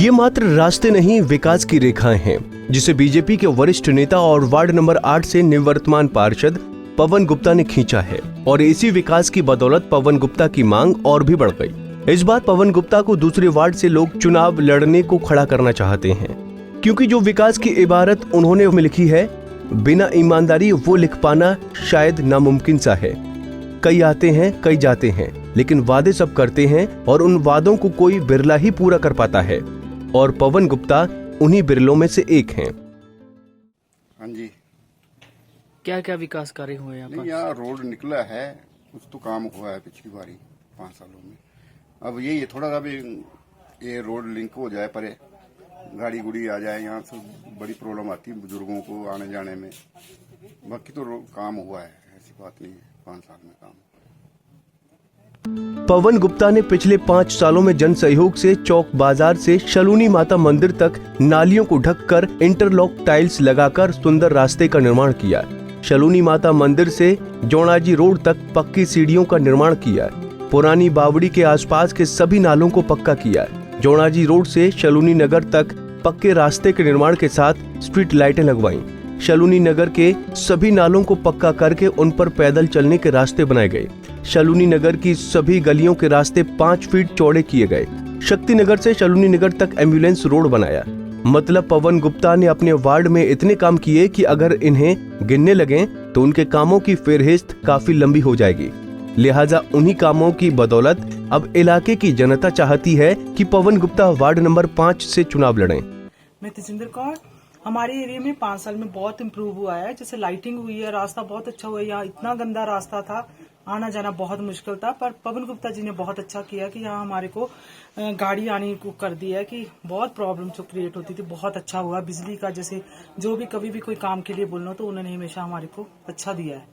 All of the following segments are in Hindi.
ये मात्र रास्ते नहीं, विकास की रेखाएं हैं जिसे बीजेपी के वरिष्ठ नेता और वार्ड नंबर 8 से निवर्तमान पार्षद पवन गुप्ता ने खींचा है। और इसी विकास की बदौलत पवन गुप्ता की मांग और भी बढ़ गई। इस बार पवन गुप्ता को दूसरे वार्ड से लोग चुनाव लड़ने को खड़ा करना चाहते हैं, क्योंकि जो विकास की इबारत उन्होंने लिखी है, बिना ईमानदारी वो लिख पाना शायद नामुमकिन सा है। कई आते हैं, कई जाते हैं, लेकिन वादे सब करते हैं और उन वादों को कोई बिरला ही पूरा कर पाता है, और पवन गुप्ता उन्हीं बिरलों में से एक हैं। हाँ जी, क्या क्या विकास कार्य हुए यहाँ पर? यहाँ रोड निकला है, कुछ तो काम हुआ है पिछली बारी 5 सालों में। अब यही थोड़ा सा भी ये रोड लिंक हो जाए, पर गाड़ी गुड़ी आ जाए, यहाँ से बड़ी प्रॉब्लम आती है बुजुर्गों को आने जाने में। बाकी तो काम हुआ है, ऐसी बात नहीं है, 5 साल में काम। पवन गुप्ता ने पिछले 5 सालों में जन सहयोग से चौक बाजार से शलूनी माता मंदिर तक नालियों को ढककर इंटरलॉक टाइल्स लगाकर सुंदर रास्ते का निर्माण किया। शलूनी माता मंदिर से जोनाजी रोड तक पक्की सीढ़ियों का निर्माण किया। पुरानी बावड़ी के आसपास के सभी नालों को पक्का किया। जोनाजी रोड से शलूनी नगर तक पक्के रास्ते के निर्माण के साथ स्ट्रीट लाइटें लगवाईं। शलूनी नगर के सभी नालों को पक्का करके उन पर पैदल चलने के रास्ते बनाए गए। शलूनी नगर की सभी गलियों के रास्ते 5 फीट चौड़े किए गए। शक्ति नगर से शलूनी नगर तक एम्बुलेंस रोड बनाया। मतलब पवन गुप्ता ने अपने वार्ड में इतने काम किए कि अगर इन्हें गिनने लगे तो उनके कामों की फेहरिस्त काफी लंबी हो जाएगी। लिहाजा उन्हीं कामों की बदौलत अब इलाके की जनता चाहती है कि पवन गुप्ता वार्ड नंबर 5 से चुनाव लड़ें। मैं तेजिंदर कौर, हमारे एरिया में 5 साल में बहुत इम्प्रूव हुआ है। जैसे लाइटिंग हुई है, रास्ता बहुत अच्छा हुआ है। यहाँ इतना गंदा रास्ता था, आना जाना बहुत मुश्किल था, पर पवन गुप्ता जी ने बहुत अच्छा किया कि यहाँ हमारे को गाड़ी आने को कर दिया है, कि बहुत प्रॉब्लम जो क्रिएट होती थी, बहुत अच्छा हुआ। बिजली का जैसे जो भी कभी भी कोई काम के लिए बोलना तो उन्होंने हमेशा हमारे को अच्छा दिया है,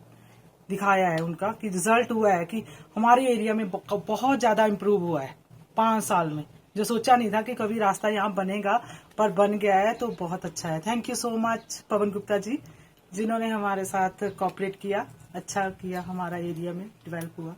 दिखाया है उनका कि रिजल्ट हुआ है कि हमारे एरिया में बहुत ज्यादा इम्प्रूव हुआ है 5 साल में। जो सोचा नहीं था कि कभी रास्ता यहाँ बनेगा, पर बन गया है, तो बहुत अच्छा है। Thank you so much Pawan Gupta ji, जिन्होंने हमारे साथ कोऑपरेट किया, अच्छा किया, हमारा एरिया में डेवलप हुआ।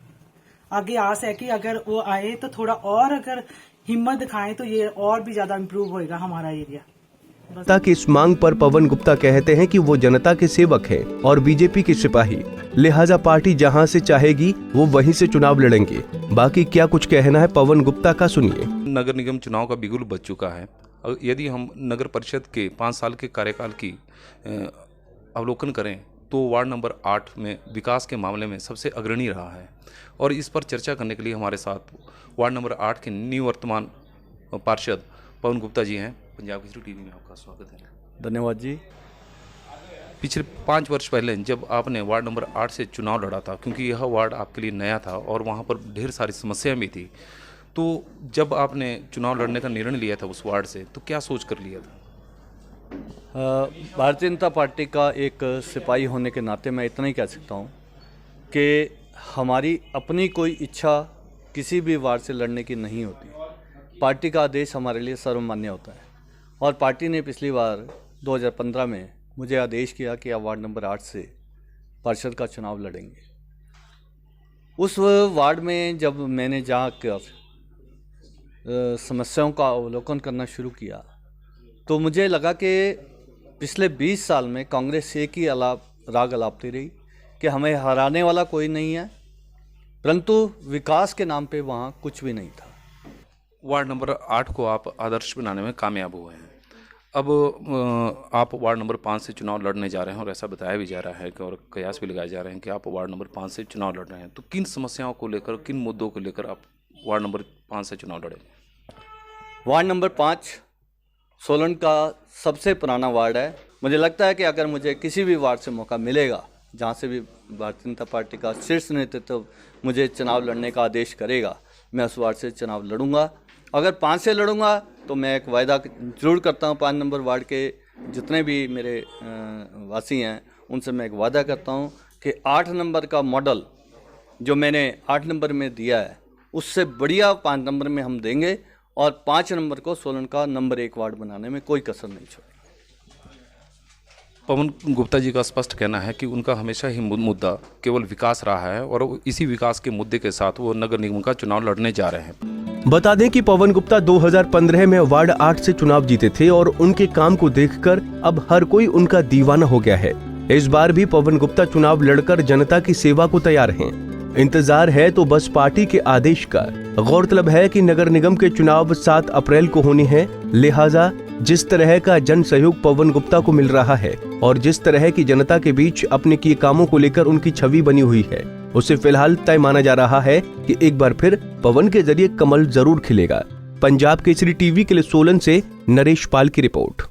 आगे आस है कि अगर वो आए तो थोड़ा और अगर हिम्मत दिखाएं तो ये और भी ज्यादा इम्प्रूव होएगा हमारा एरिया। ताकि इस मांग पर पवन गुप्ता कहते हैं कि वो जनता के सेवक हैं और बीजेपी के सिपाही, लिहाजा पार्टी जहां से चाहेगी वो वहीं से चुनाव लड़ेंगे। बाकी क्या कुछ कहना है पवन गुप्ता का, सुनिए। नगर निगम चुनाव का बिगुल बज चुका है। यदि हम नगर परिषद के 5 साल के कार्यकाल की अवलोकन करें तो वार्ड नंबर 8 में विकास के मामले में सबसे अग्रणी रहा है। और इस पर चर्चा करने के लिए हमारे साथ वार्ड नंबर 8 के निवर्तमान पार्षद पवन गुप्ता जी हैं। पंजाब केसरी टीवी में आपका स्वागत है। धन्यवाद जी। पिछले 5 वर्ष पहले जब आपने वार्ड नंबर 8 से चुनाव लड़ा था, क्योंकि यह वार्ड आपके लिए नया था और वहाँ पर ढेर सारी समस्याएं भी थी, तो जब आपने चुनाव लड़ने का निर्णय लिया था उस वार्ड से, तो क्या सोच कर लिया था? भारतीय जनता पार्टी का एक सिपाही होने के नाते मैं इतना ही कह सकता हूँ कि हमारी अपनी कोई इच्छा किसी भी वार्ड से लड़ने की नहीं होती। पार्टी का आदेश हमारे लिए सर्वमान्य होता है, और पार्टी ने पिछली बार 2015 में मुझे आदेश किया कि आप वार्ड नंबर 8 से पार्षद का चुनाव लड़ेंगे। उस वार्ड में जब मैंने जाकर समस्याओं का अवलोकन करना शुरू किया तो मुझे लगा कि पिछले 20 साल में कांग्रेस एक ही राग अलापती रही कि हमें हराने वाला कोई नहीं है, परंतु विकास के नाम पे वहाँ कुछ भी नहीं था। वार्ड नंबर 8 को आप आदर्श बनाने में कामयाब हुए हैं। अब आप वार्ड नंबर 5 से चुनाव लड़ने जा रहे हैं और ऐसा बताया भी जा रहा है कि और कयास भी लगाए जा रहे हैं कि आप वार्ड नंबर 5 से चुनाव लड़ रहे हैं। तो किन समस्याओं को लेकर, किन मुद्दों को लेकर आप वार्ड नंबर 5 से चुनाव लड़ेंगे? वार्ड नंबर 5 सोलन का सबसे पुराना वार्ड है। मुझे लगता है कि अगर मुझे किसी भी वार्ड से मौका मिलेगा, जहाँ से भी भारतीय जनता पार्टी का शीर्ष नेतृत्व मुझे चुनाव लड़ने का आदेश करेगा, मैं उस वार्ड से चुनाव लड़ूंगा। अगर 5 से लड़ूंगा तो मैं एक वायदा जरूर करता हूँ, 5 नंबर वार्ड के जितने भी मेरे वासी हैं उनसे मैं एक वादा करता हूँ कि 8 नंबर का मॉडल जो मैंने 8 नंबर में दिया है उससे बढ़िया 5 नंबर में हम देंगे, और 5 नंबर को सोलन का नंबर 1 वार्ड बनाने में कोई कसर नहीं छोड़ेंगे। पवन गुप्ता जी का स्पष्ट कहना है कि उनका हमेशा ही मुद्दा केवल विकास रहा है और इसी विकास के मुद्दे के साथ वो नगर निगम का चुनाव लड़ने जा रहे हैं। बता दें कि पवन गुप्ता 2015 में वार्ड 8 से चुनाव जीते थे और उनके काम को देखकर अब हर कोई उनका दीवाना हो गया है। इस बार भी पवन गुप्ता चुनाव लड़कर जनता की सेवा को तैयार हैं। इंतजार है तो बस पार्टी के आदेश का। गौरतलब है कि नगर निगम के चुनाव 7 अप्रैल को होने हैं, लिहाजा जिस तरह का जन सहयोग पवन गुप्ता को मिल रहा है और जिस तरह की जनता के बीच अपने किए कामों को लेकर उनकी छवि बनी हुई है, उसे फिलहाल तय माना जा रहा है कि एक बार फिर पवन के जरिए कमल जरूर खिलेगा। पंजाब केसरी टीवी के लिए सोलन से नरेश पाल की रिपोर्ट।